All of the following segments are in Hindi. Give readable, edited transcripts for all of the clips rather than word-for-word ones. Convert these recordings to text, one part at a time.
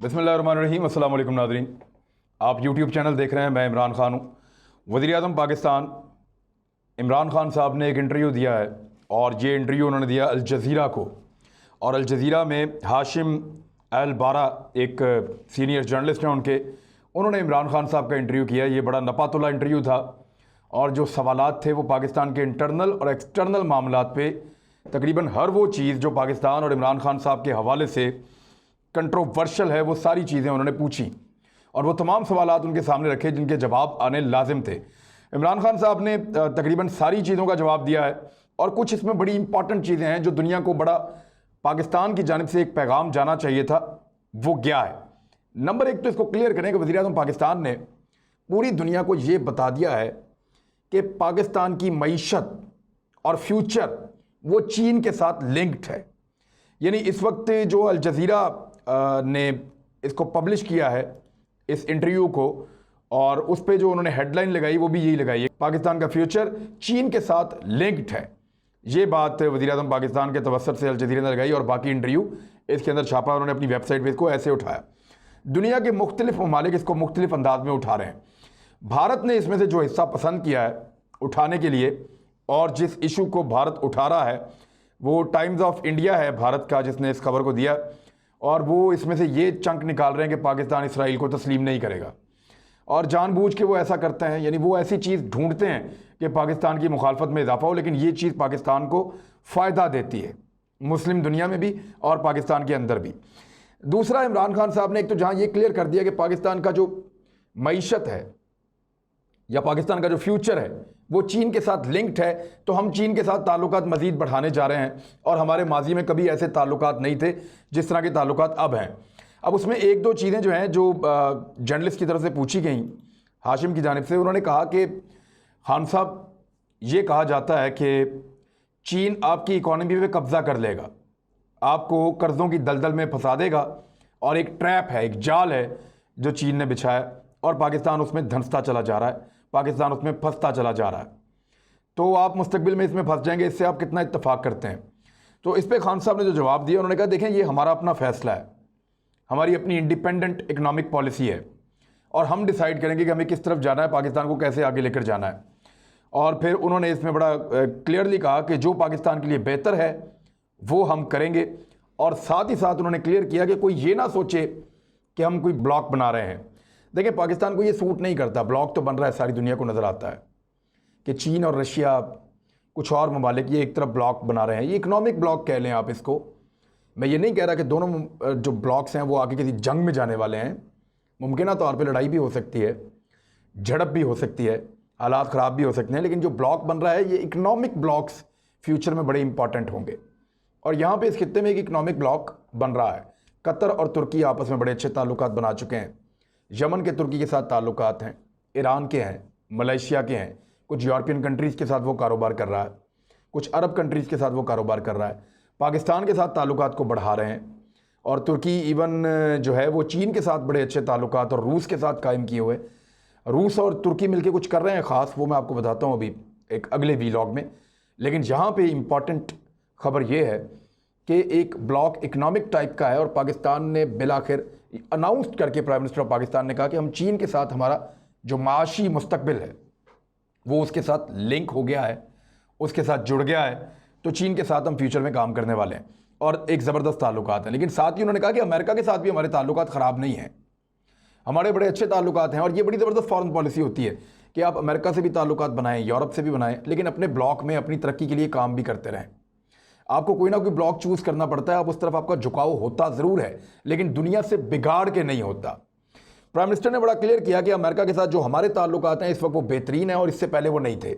बिस्मिल्लाहिर्रहमानिर्रहीम। अस्सलाम वालेकुम नाज़रीन, आप यूट्यूब चैनल देख रहे हैं। मैं इमरान ख़ान हूँ। वज़ीर-ए-आज़म पाकिस्तान इमरान ख़ान साहब ने एक इंटरव्यू दिया है और ये इंटरव्यू उन्होंने दिया अल जज़ीरा को। और अल जज़ीरा में हाशिम अल बारा एक सीनियर जर्नलिस्ट हैं उन्होंने इमरान ख़ान साहब का इंटरव्यू किया। ये बड़ा नपातुला इंटरव्यू था और जो सवालात थे वो पाकिस्तान के इंटरनल और एक्सटर्नल मामलात पे तकरीबन हर वो चीज़ जो पाकिस्तान और इमरान ख़ान साहब के हवाले से कंट्रोवर्शल है वो सारी चीज़ें उन्होंने पूछी और वो तमाम सवालात उनके सामने रखे जिनके जवाब आने लाजिम थे। इमरान ख़ान साहब ने तकरीबन सारी चीज़ों का जवाब दिया है और कुछ इसमें बड़ी इंपॉर्टेंट चीज़ें हैं जो दुनिया को बड़ा पाकिस्तान की जानिब से एक पैगाम जाना चाहिए था, वो क्या है। नंबर एक तो इसको क्लियर करें कि वज़ीर-ए-आज़म पाकिस्तान ने पूरी दुनिया को ये बता दिया है कि पाकिस्तान की मईशत और फ्यूचर वो चीन के साथ लिंक्ड है। यानी इस वक्त जो अल जज़ीरा ने इसको पब्लिश किया है इस इंटरव्यू को, और उस पर जो उन्होंने हेडलाइन लगाई वो भी यही लगाई है, पाकिस्तान का फ्यूचर चीन के साथ लिंक्ड है। ये बात वज़ीर-ए-आज़म पाकिस्तान के तवस्सुत से अल जज़ीरा ने लगाई और बाकी इंटरव्यू इसके अंदर छापा। उन्होंने अपनी वेबसाइट पर इसको ऐसे उठाया। दुनिया के मुख्तलिफ ममालिक इसको मुख्तलिफ अंदाज में उठा रहे हैं। भारत ने इसमें से जो हिस्सा पसंद किया है उठाने के लिए और जिस इशू को भारत उठा रहा है वो टाइम्स ऑफ इंडिया है भारत का जिसने इस खबर को दिया, और वो इसमें से ये चंक निकाल रहे हैं कि पाकिस्तान इसराइल को तस्लीम नहीं करेगा और जानबूझ के वो ऐसा करते हैं। यानी वो ऐसी चीज़ ढूंढते हैं कि पाकिस्तान की मुखालफत में इजाफा हो, लेकिन ये चीज़ पाकिस्तान को फ़ायदा देती है, मुस्लिम दुनिया में भी और पाकिस्तान के अंदर भी। दूसरा, इमरान खान साहब ने एक तो जहाँ ये क्लियर कर दिया कि पाकिस्तान का जो मईशत है या पाकिस्तान का जो फ्यूचर है वो चीन के साथ लिंक्ड है, तो हम चीन के साथ ताल्लुकात मज़ीद बढ़ाने जा रहे हैं और हमारे माजी में कभी ऐसे ताल्लुकात नहीं थे जिस तरह के ताल्लुकात अब हैं। अब उसमें एक दो चीज़ें जो हैं जो जर्नलिस्ट की तरफ से पूछी गई हाशिम की जानिब से, उन्होंने कहा कि खान साहब ये कहा जाता है कि चीन आपकी इकॉनमी पे कब्ज़ा कर लेगा, आपको कर्ज़ों की दलदल में फंसा देगा और एक ट्रैप है, एक जाल है जो चीन ने बिछाया और पाकिस्तान उसमें धंसता चला जा रहा है, पाकिस्तान उसमें फंसता चला जा रहा है, तो आप मुस्तकबिल में इसमें फंस जाएंगे। इससे आप कितना इत्तेफाक करते हैं? तो इस पर खान साहब ने जो जवाब दिया उन्होंने कहा देखें ये हमारा अपना फैसला है, हमारी अपनी इंडिपेंडेंट इकनॉमिक पॉलिसी है और हम डिसाइड करेंगे कि हमें किस तरफ जाना है, पाकिस्तान को कैसे आगे लेकर जाना है। और फिर उन्होंने इसमें बड़ा क्लियरली कहा कि जो पाकिस्तान के लिए बेहतर है वो हम करेंगे, और साथ ही साथ उन्होंने क्लियर किया कि कोई ये ना सोचे कि हम कोई ब्लॉक बना रहे हैं। देखिए पाकिस्तान को ये सूट नहीं करता, ब्लॉक तो बन रहा है, सारी दुनिया को नज़र आता है कि चीन और रशिया कुछ और ममालिक ये एक तरफ ब्लॉक बना रहे हैं, ये इकनॉमिक ब्लॉक कह लें आप इसको। मैं ये नहीं कह रहा कि दोनों जो ब्लॉक्स हैं वो आगे किसी जंग में जाने वाले हैं, मुमकिन तौर पर लड़ाई भी हो सकती है, झड़प भी हो सकती है, हालात ख़राब भी हो सकते हैं, लेकिन जो ब्लॉक बन रहा है ये इकनॉमिक ब्लॉक्स फ्यूचर में बड़े इंपॉर्टेंट होंगे। और यहाँ पर इस खित्ते में एक इकनॉमिक ब्लॉक बन रहा है। कतर और तुर्की आपस में बड़े अच्छे ताल्लुकात बना चुके हैं। यमन के तुर्की के साथ ताल्लुकात हैं, ईरान के हैं, मलेशिया के हैं, कुछ यूरोपियन कंट्रीज़ के साथ वो कारोबार कर रहा है, कुछ अरब कंट्रीज़ के साथ वो कारोबार कर रहा है, पाकिस्तान के साथ ताल्लुकात को बढ़ा रहे हैं। और तुर्की इवन जो है वो चीन के साथ बड़े अच्छे ताल्लुकात और रूस के साथ कायम किए हुए। रूस और तुर्की मिलकर कुछ कर रहे हैं ख़ास, वो मैं आपको बताता हूँ अभी एक अगले वीलॉग में। लेकिन यहाँ पर इम्पॉर्टेंट खबर ये है कि एक ब्लॉक इकनॉमिक टाइप का है और पाकिस्तान ने बिलाखिर अनाउंस करके प्राइम मिनिस्टर ऑफ पाकिस्तान ने कहा कि हम चीन के साथ हमारा जो माशी मुस्तकबिल है वो उसके साथ लिंक हो गया है, उसके साथ जुड़ गया है, तो चीन के साथ हम फ्यूचर में काम करने वाले हैं और एक ज़बरदस्त ताल्लुकात हैं। लेकिन साथ ही उन्होंने कहा कि अमेरिका के साथ भी हमारे ताल्लुकात ख़राब नहीं हैं, हमारे बड़े अच्छे ताल्लुकात हैं। और ये बड़ी ज़बरदस्त फॉरेन पॉलिसी होती है कि आप अमेरिका से भी ताल्लुकात बनाएं, यूरोप से भी बनाएं, लेकिन अपने ब्लॉक में अपनी तरक्की के लिए काम भी करते रहें। आपको कोई ना कोई ब्लॉक चूज़ करना पड़ता है, आप उस तरफ आपका झुकाव होता ज़रूर है, लेकिन दुनिया से बिगाड़ के नहीं होता। प्राइम मिनिस्टर ने बड़ा क्लियर किया कि अमेरिका के साथ जो हमारे ताल्लुकात हैं इस वक्त वो बेहतरीन है और इससे पहले वो नहीं थे।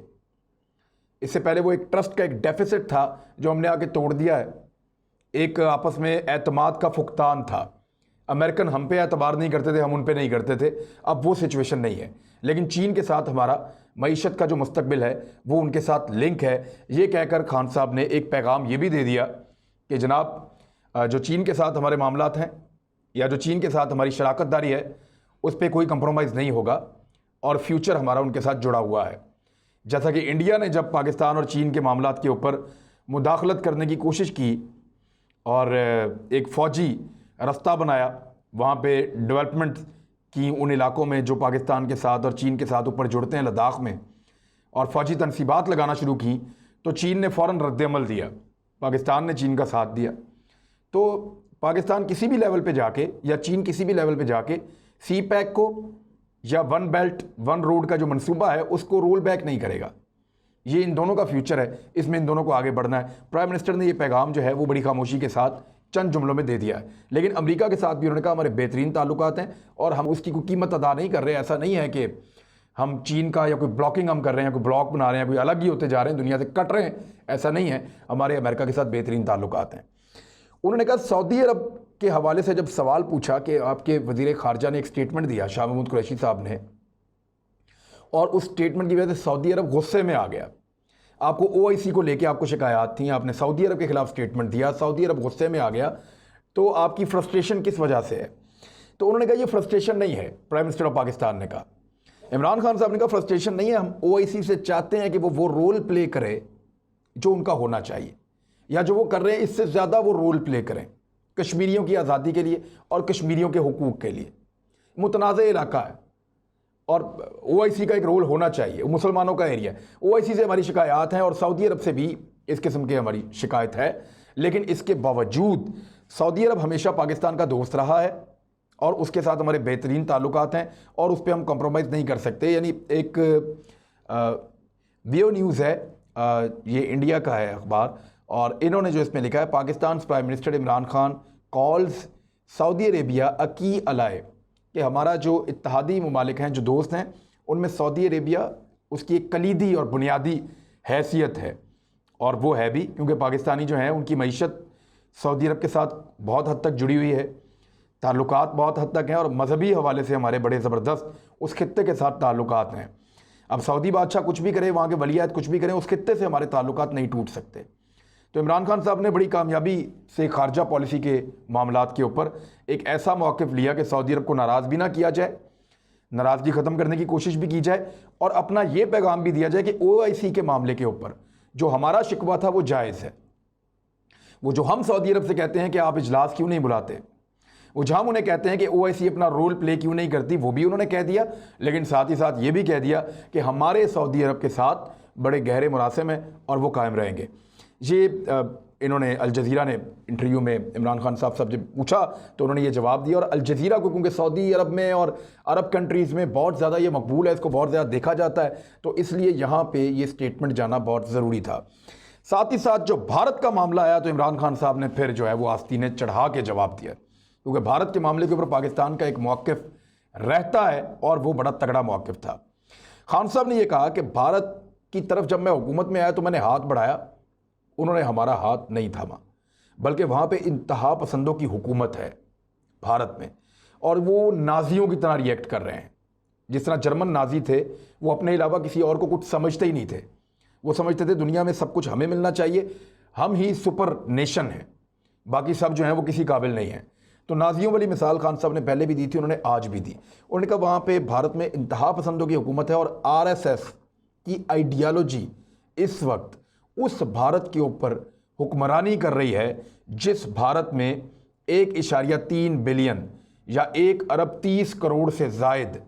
इससे पहले वो एक ट्रस्ट का एक डेफिसिट था जो हमने आके तोड़ दिया है, एक आपस में एतमाद का फुकतान था। अमेरिकन हम पे एतबार नहीं करते थे, हम उन पे नहीं करते थे, अब वो सिचुएशन नहीं है। लेकिन चीन के साथ हमारा मईशत का जो मुस्तकबिल है वो उनके साथ लिंक है। ये कहकर खान साहब ने एक पैगाम ये भी दे दिया कि जनाब जो चीन के साथ हमारे मामलात हैं या जो चीन के साथ हमारी शराकतदारी है उस पर कोई कंप्रोमाइज़ नहीं होगा और फ्यूचर हमारा उनके साथ जुड़ा हुआ है। जैसा कि इंडिया ने जब पाकिस्तान और चीन के मामलात के ऊपर मुदाखलत करने की कोशिश की और एक फ़ौजी रास्ता बनाया वहाँ पे डेवलपमेंट की उन इलाकों में जो पाकिस्तान के साथ और चीन के साथ ऊपर जुड़ते हैं लद्दाख में, और फ़ौजी तनसीबात लगाना शुरू की, तो चीन ने फ़ौरन रद्द-ए-अमल दिया, पाकिस्तान ने चीन का साथ दिया। तो पाकिस्तान किसी भी लेवल पे जाके या चीन किसी भी लेवल पे जाके सी पैक को या वन बेल्ट वन रोड का जो मंसूबा है उसको रोल बैक नहीं करेगा। ये इन दोनों का फ्यूचर है, इसमें इन दोनों को आगे बढ़ना है। प्राइम मिनिस्टर ने ये पैगाम जो है वो बड़ी खामोशी के साथ चंद जुमलों में दे दिया है, लेकिन अमेरिका के साथ भी उन्होंने कहा हमारे बेहतरीन ताल्लुकात हैं और हम उसकी कोई कीमत अदा नहीं कर रहे। ऐसा नहीं है कि हम चीन का या कोई ब्लॉकिंग हम कर रहे हैं, कोई ब्लॉक बना रहे हैं, कोई अलग ही होते जा रहे हैं, दुनिया से कट रहे हैं, ऐसा नहीं है। हमारे अमेरिका के साथ बेहतरीन ताल्लुकात हैं। उन्होंने कहा सऊदी अरब के हवाले से जब सवाल पूछा कि आपके वज़ीर ख़ारजा ने एक स्टेटमेंट दिया, शाह महमूद कुरैशी साहब ने, और उस स्टेटमेंट की वजह से सऊदी अरब गुस्से में आ गया। आपको OIC को लेके आपको शिकायत थी, आपने सऊदी अरब के खिलाफ स्टेटमेंट दिया, सऊदी अरब गुस्से में आ गया, तो आपकी फ्रस्ट्रेशन किस वजह से है? तो उन्होंने कहा ये फ्रस्ट्रेशन नहीं है। प्राइम मिनिस्टर ऑफ पाकिस्तान ने कहा, इमरान खान साहब ने कहा फ्रस्ट्रेशन नहीं है, हम OIC से चाहते हैं कि वो रोल प्ले करे जो उनका होना चाहिए, या जो वो कर रहे हैं इससे ज़्यादा वो रोल प्ले करें कश्मीरियों की आज़ादी के लिए और कश्मीरियों के हुकूक के लिए। मुतनाज़ इलाका है और OIC का एक रोल होना चाहिए, मुसलमानों का एरिया है। OIC से हमारी शिकायत हैं और सऊदी अरब से भी इस किस्म की हमारी शिकायत है, लेकिन इसके बावजूद सऊदी अरब हमेशा पाकिस्तान का दोस्त रहा है और उसके साथ हमारे बेहतरीन ताल्लुकात हैं और उस पर हम कॉम्प्रोमाइज़ नहीं कर सकते। यानी एक VO न्यूज़ है, ये इंडिया का है अखबार, और इन्होंने जो इसमें लिखा है, Pakistan prime minister Imran Khan calls Saudi Arabia a key ally, कि हमारा जो इत्तेहादी ममालिक हैं, जो दोस्त हैं, उनमें सऊदी अरेबिया उसकी एक कलीदी और बुनियादी हैसियत है। और वो है भी क्योंकि पाकिस्तानी जो हैं उनकी मईशत सऊदी अरब के साथ बहुत हद तक जुड़ी हुई है, ताल्लुकात बहुत हद तक हैं, और मजहबी हवाले से हमारे बड़े ज़बरदस्त उस खित्ते के साथ ताल्लुकात हैं। अब सऊदी बादशाह कुछ भी करे, वहाँ के वलियात कुछ भी करें, उस खित्ते से हमारे ताल्लुकात नहीं टूट सकते। तो इमरान खान साहब ने बड़ी कामयाबी से खारजा पॉलिसी के मामलात के ऊपर एक ऐसा मौक़िफ़ लिया कि सऊदी अरब को नाराज़ भी ना किया जाए, नाराज़गी ख़त्म करने की कोशिश भी की जाए, और अपना ये पैगाम भी दिया जाए कि OIC के मामले के ऊपर जो हमारा शिकवा था वो जायज़ है। वो जो हम सऊदी अरब से कहते हैं कि आप इजलास क्यों नहीं बुलाते, वो जो हम उन्हें कहते हैं कि OIC अपना रोल प्ले क्यों नहीं करती, वो भी उन्होंने कह दिया, लेकिन साथ ही साथ ये भी कह दिया कि हमारे सऊदी अरब के साथ बड़े गहरे मुरासिम हैं और वो कायम रहेंगे। ये इन्होंने अल जज़ीरा ने इंटरव्यू में इमरान खान साहब जब पूछा तो उन्होंने ये जवाब दिया, और अल जज़ीरा को क्योंकि सऊदी अरब में और अरब कंट्रीज़ में बहुत ज़्यादा ये मकबूल है, इसको बहुत ज़्यादा देखा जाता है, तो इसलिए यहाँ पे ये स्टेटमेंट जाना बहुत ज़रूरी था। साथ ही साथ जो भारत का मामला आया तो इमरान खान साहब ने फिर जो है वो आस्तीनें चढ़ा के जवाब दिया, क्योंकि भारत के मामले के ऊपर पाकिस्तान का एक मौक़िफ़ रहता है और वो बड़ा तगड़ा मौक़िफ़ था। खान साहब ने यह कहा कि भारत की तरफ जब मैं हुकूमत में आया तो मैंने हाथ बढ़ाया, उन्होंने हमारा हाथ नहीं थामा, बल्कि वहाँ पे इंतहा पसंदों की हुकूमत है भारत में, और वो नाजियों की तरह रिएक्ट कर रहे हैं। जिस तरह जर्मन नाजी थे, वो अपने अलावा किसी और को कुछ समझते ही नहीं थे, वो समझते थे दुनिया में सब कुछ हमें मिलना चाहिए, हम ही सुपर नेशन हैं, बाकी सब जो हैं वो किसी काबिल नहीं हैं। तो नाजियों वाली मिसाल खान साहब ने पहले भी दी थी, उन्होंने आज भी दी। उन्होंने कहा वहाँ पे भारत में इंतहा पसंदों की हुकूमत है और RSS की आइडियालॉजी इस वक्त उस भारत के ऊपर हुक्मरानी कर रही है जिस भारत में 1.3 बिलियन या 1 अरब 30 करोड़ से ज़ायद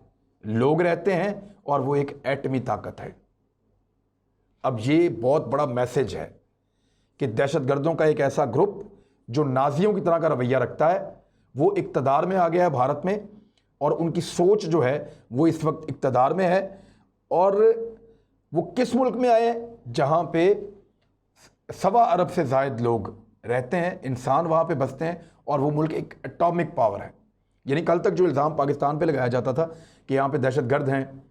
लोग रहते हैं और वो एक एटमी ताकत है। अब ये बहुत बड़ा मैसेज है कि दहशतगर्दों का एक ऐसा ग्रुप जो नाजियों की तरह का रवैया रखता है वो इक़्तिदार में आ गया है भारत में, और उनकी सोच जो है वो इस वक्त इक़्तिदार में है। और वो किस मुल्क में आए हैं जहाँ पे 1.25 अरब से ज़ायद लोग रहते हैं, इंसान वहाँ पे बसते हैं, और वो मुल्क एक एटॉमिक पावर है। यानी कल तक जो इल्ज़ाम पाकिस्तान पे लगाया जाता था कि यहाँ पे दहशतगर्द हैं,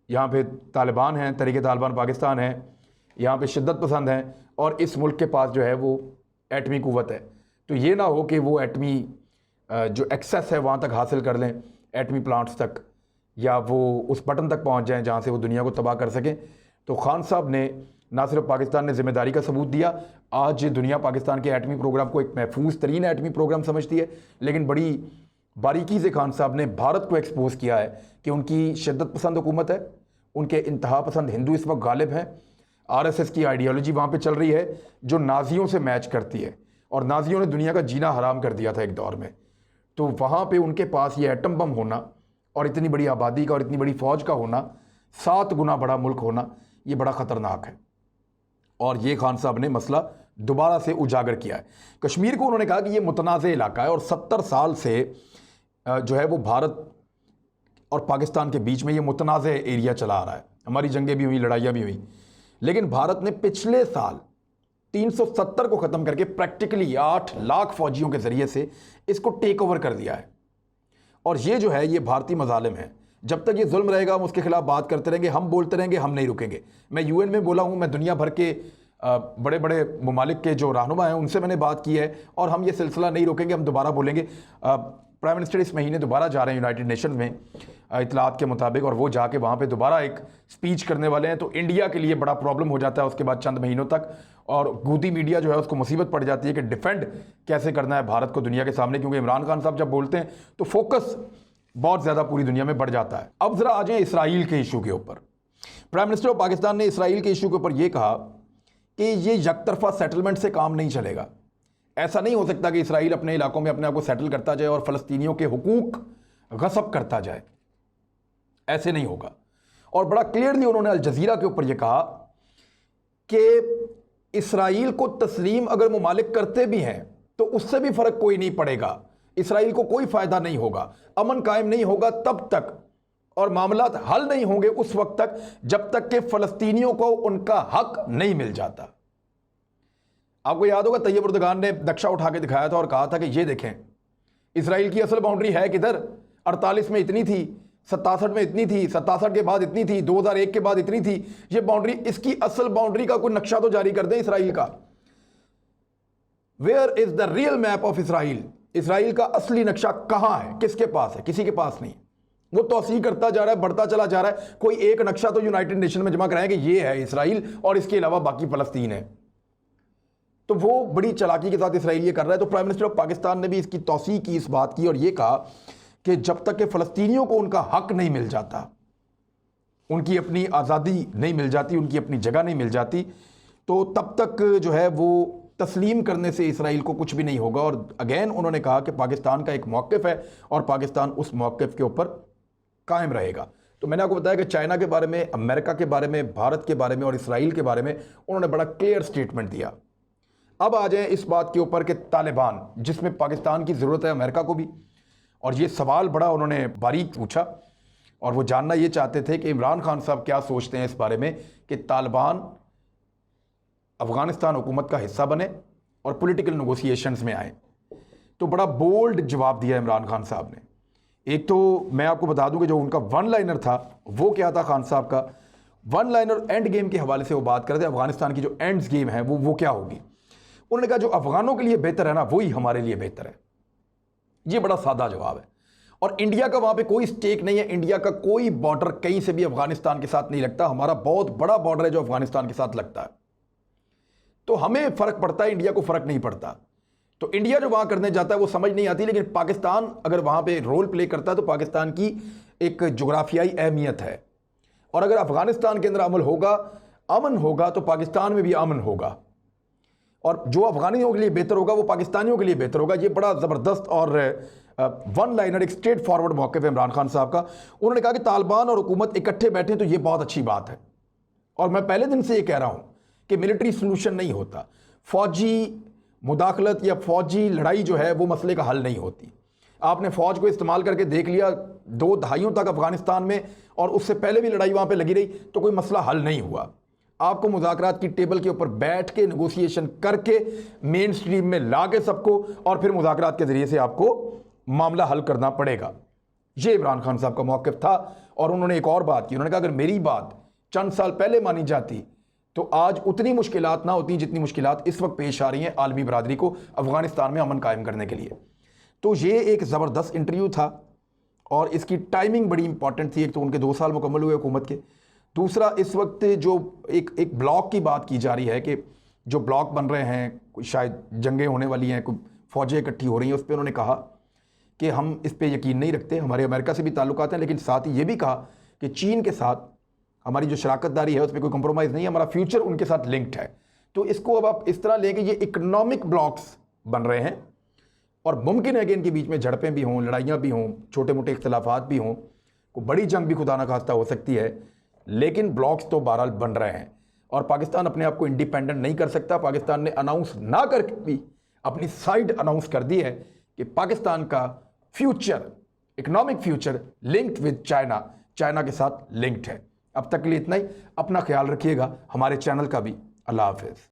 यहाँ पे तालिबान हैं, तहरीक तालिबान पाकिस्तान है, यहाँ पे शिद्दत पसंद हैं, और इस मुल्क के पास जो है वो एटमी क़ुव्वत है, तो ये ना हो कि वो एटमी जो एक्सेस है वहाँ तक हासिल कर लें, एटमी प्लांट्स तक, या वो उस बटन तक पहुँच जाएँ जहाँ से वो दुनिया को तबाह कर सकें। तो खान साहब ने ना सिर्फ पाकिस्तान ने ज़िम्मेदारी का सबूत दिया, आज दुनिया पाकिस्तान के एटमी प्रोग्राम को एक महफूज तरीन एटमी प्रोग्राम समझती है, लेकिन बड़ी बारीकी से खान साहब ने भारत को एक्सपोज किया है कि उनकी शिद्दत पसंद हुकूमत है, उनके इंतहा पसंद हिंदू इस वक्त गालिब हैं, RSS की आइडियोलॉजी वहाँ पे चल रही है जो नाजियों से मैच करती है, और नाजियों ने दुनिया का जीना हराम कर दिया था एक दौर में। तो वहाँ पे उनके पास ये एटम बम होना और इतनी बड़ी आबादी का और इतनी बड़ी फौज का होना, 7 गुना बड़ा मुल्क होना, ये बड़ा ख़तरनाक है। और ये खान साहब ने मसला दोबारा से उजागर किया है। कश्मीर को उन्होंने कहा कि ये मुतनाज़ इलाका है और 70 साल से जो है वो भारत और पाकिस्तान के बीच में ये मुतनाज़ एरिया चला आ रहा है। हमारी जंगें भी हुई, लड़ाइयाँ भी हुई, लेकिन भारत ने पिछले साल 370 को ख़त्म करके प्रैक्टिकली 8 लाख फौजियों के ज़रिए से इसको टेक ओवर कर दिया है। और ये जो है ये भारतीय मजालिम है। जब तक ये जुल्म रहेगा हम उसके खिलाफ बात करते रहेंगे, हम बोलते रहेंगे, हम नहीं रुकेंगे। मैं यूएन में बोला हूँ, मैं दुनिया भर के बड़े बड़े ममालिक के जो रहनुमा हैं उनसे मैंने बात की है और हम ये सिलसिला नहीं रोकेंगे, हम दोबारा बोलेंगे। प्राइम मिनिस्टर इस महीने दोबारा जा रहे हैं यूनाइटेड नेशन में इतलात के मुताबिक, और वो जाके वहाँ पे दोबारा एक स्पीच करने वाले हैं। तो इंडिया के लिए बड़ा प्रॉब्लम हो जाता है उसके बाद चंद महीनों तक, और गूदी मीडिया जो है उसको मुसीबत पड़ जाती है कि डिफेंड कैसे करना है भारत को दुनिया के सामने, क्योंकि इमरान खान साहब जब बोलते हैं तो फोकस बहुत ज़्यादा पूरी दुनिया में बढ़ जाता है। अब ज़रा आ जाए इसराइल के इशू के ऊपर। प्राइम मिनिस्टर ऑफ पाकिस्तान ने इसराइल के इशू के ऊपर यह कहा कि ये यकतरफा सेटलमेंट से काम नहीं चलेगा। ऐसा नहीं हो सकता कि इसराइल अपने इलाकों में अपने आप को सेटल करता जाए और फ़लस्तीनियों के हुकूक गसब करता जाए, ऐसे नहीं होगा। और बड़ा क्लियरली उन्होंने अल जज़ीरा के ऊपर यह कहा कि इसराइल को तस्लीम अगर मुमालिक करते भी हैं तो उससे भी फ़र्क कोई नहीं पड़ेगा, इसराइल को कोई फ़ायदा नहीं होगा, अमन कायम नहीं होगा तब तक, और मामलात हल नहीं होंगे उस वक्त तक जब तक कि फ़लस्तीनियों को उनका हक नहीं मिल जाता। आपको याद होगा तैयब उर्दगान ने नक्शा उठा के दिखाया था और कहा था कि ये देखें इसराइल की असल बाउंड्री है किधर, 48 में इतनी थी, 67 में इतनी थी, 67 के बाद इतनी थी, 2001 के बाद इतनी थी, ये बाउंड्री, इसकी असल बाउंड्री का कोई नक्शा तो जारी कर दें इसराइल का। Where is the real map of Israel, Israel का असली नक्शा कहां है, किसके पास है? किसी के पास नहीं। वो तौसीह करता जा रहा है, बढ़ता चला जा रहा है। कोई एक नक्शा तो यूनाइटेड नेशन में जमा कराएं कि ये है इसराइल और इसके अलावा बाकी फ़लस्तीन है। तो वो बड़ी चालाकी के साथ इसराइल ये कर रहा है। तो प्राइम मिनिस्टर ऑफ पाकिस्तान ने भी इसकी तौसीह की, इस बात की, और ये कहा कि जब तक कि फ़लस्तीनियों को उनका हक नहीं मिल जाता, उनकी अपनी आज़ादी नहीं मिल जाती, उनकी अपनी जगह नहीं मिल जाती, तो तब तक जो है वो तस्लीम करने से इसराइल को कुछ भी नहीं होगा। और अगेन उन्होंने कहा कि पाकिस्तान का एक मौक़िफ़ है और पाकिस्तान उस मौक़िफ़ के ऊपर कायम रहेगा। तो मैंने आपको बताया कि चाइना के बारे में, अमेरिका के बारे में, भारत के बारे में और इसराइल के बारे में उन्होंने बड़ा क्लियर स्टेटमेंट दिया। अब आ जाएं इस बात के ऊपर कि तालिबान, जिसमें पाकिस्तान की ज़रूरत है, अमेरिका को भी, और ये सवाल बड़ा उन्होंने बारीक पूछा और वो जानना ये चाहते थे कि इमरान खान साहब क्या सोचते हैं इस बारे में कि तालिबान अफ़गानिस्तान हुकूमत का हिस्सा बने और पॉलिटिकल नेगोशिएशंस में आए। तो बड़ा बोल्ड जवाब दिया इमरान खान साहब ने। एक तो मैं आपको बता दूं कि जो उनका वन लाइनर था वो क्या था, खान साहब का वन लाइनर एंड गेम के हवाले से वो बात करते हैं, अफगानिस्तान की जो एंड्स गेम है वो क्या होगी। उन्होंने कहा जो अफगानों के लिए बेहतर है ना वही हमारे लिए बेहतर है। ये बड़ा सादा जवाब है। और इंडिया का वहां पे कोई स्टेक नहीं है, इंडिया का कोई बॉर्डर कहीं से भी अफगानिस्तान के साथ नहीं लगता, हमारा बहुत बड़ा बॉर्डर है जो अफगानिस्तान के साथ लगता है। तो हमें फर्क पड़ता है, इंडिया को फर्क नहीं पड़ता। तो इंडिया जो वहां करने जाता है वो समझ नहीं आती, लेकिन पाकिस्तान अगर वहां पे रोल प्ले करता है तो पाकिस्तान की एक जोग्राफियाई अहमियत है। और अगर अफगानिस्तान के अंदर अमल होगा, अमन होगा, तो पाकिस्तान में भी अमन होगा। और जो अफगानियों के लिए बेहतर होगा वो पाकिस्तानियों के लिए बेहतर होगा। ये बड़ा ज़बरदस्त और वन लाइनर, एक स्ट्रेट फॉरवर्ड मौक़िफ़ है इमरान खान साहब का। उन्होंने कहा कि तालिबान और हुकूमत इकट्ठे बैठे तो ये बहुत अच्छी बात है। और मैं पहले दिन से ये कह रहा हूँ कि मिलिट्री सलूशन नहीं होता, फौजी मुदाखलत या फौजी लड़ाई जो है वो मसले का हल नहीं होती। आपने फ़ौज को इस्तेमाल करके देख लिया 2 दहाइयों तक अफगानिस्तान में, और उससे पहले भी लड़ाई वहाँ पे लगी रही, तो कोई मसला हल नहीं हुआ। आपको मुज़ाकरात की टेबल के ऊपर बैठ के नेगोशिएशन करके मेन स्ट्रीम में ला के सबको, और फिर मुज़ाकरात के ज़रिए से आपको मामला हल करना पड़ेगा। ये इमरान खान साहब का मौक़िफ़ था। और उन्होंने एक और बात की, उन्होंने कहा अगर मेरी बात चंद साल पहले मानी जाती तो आज उतनी मुश्किलात ना होती जितनी मुश्किलात इस वक्त पेश आ रही हैं आलमी बरादरी को अफ़गानिस्तान में अमन कायम करने के लिए। तो ये एक ज़बरदस्त इंटरव्यू था और इसकी टाइमिंग बड़ी इंपॉर्टेंट थी। एक तो उनके 2 साल मुकम्मल हुए हुकूमत के, दूसरा इस वक्त जो एक ब्लॉक की बात की जा रही है कि जो ब्लॉक बन रहे हैं, शायद जंगें होने वाली हैं, कोई फ़ौजें इकट्ठी हो रही हैं, उस पर उन्होंने कहा कि हम इस पर यकीन नहीं रखते। हमारे अमेरिका से भी ताल्लुकात हैं, लेकिन साथ ही ये भी कहा कि चीन के साथ हमारी जो शराकतदारी है उस पर कोई कंप्रोमाइज़ नहीं है, हमारा फ्यूचर उनके साथ लिंक्ड है। तो इसको अब आप इस तरह लें कि ये इकोनॉमिक ब्लॉक्स बन रहे हैं और मुमकिन है कि इनके बीच में झड़पें भी हों, लड़ाइयाँ भी हों, छोटे मोटे इख्तलाफात भी हों, को बड़ी जंग भी खुदा न खास्ता हो सकती है, लेकिन ब्लॉक्स तो बहरहाल बन रहे हैं और पाकिस्तान अपने आप को इंडिपेंडेंट नहीं कर सकता। पाकिस्तान ने अनाउंस ना करके भी अपनी साइड अनाउंस कर दी है कि पाकिस्तान का future, economic future linked with China, China के साथ लिंक्ड है। अब तक के लिए इतना ही। अपना ख्याल रखिएगा, हमारे चैनल का भी। अल्लाह हाफिज़।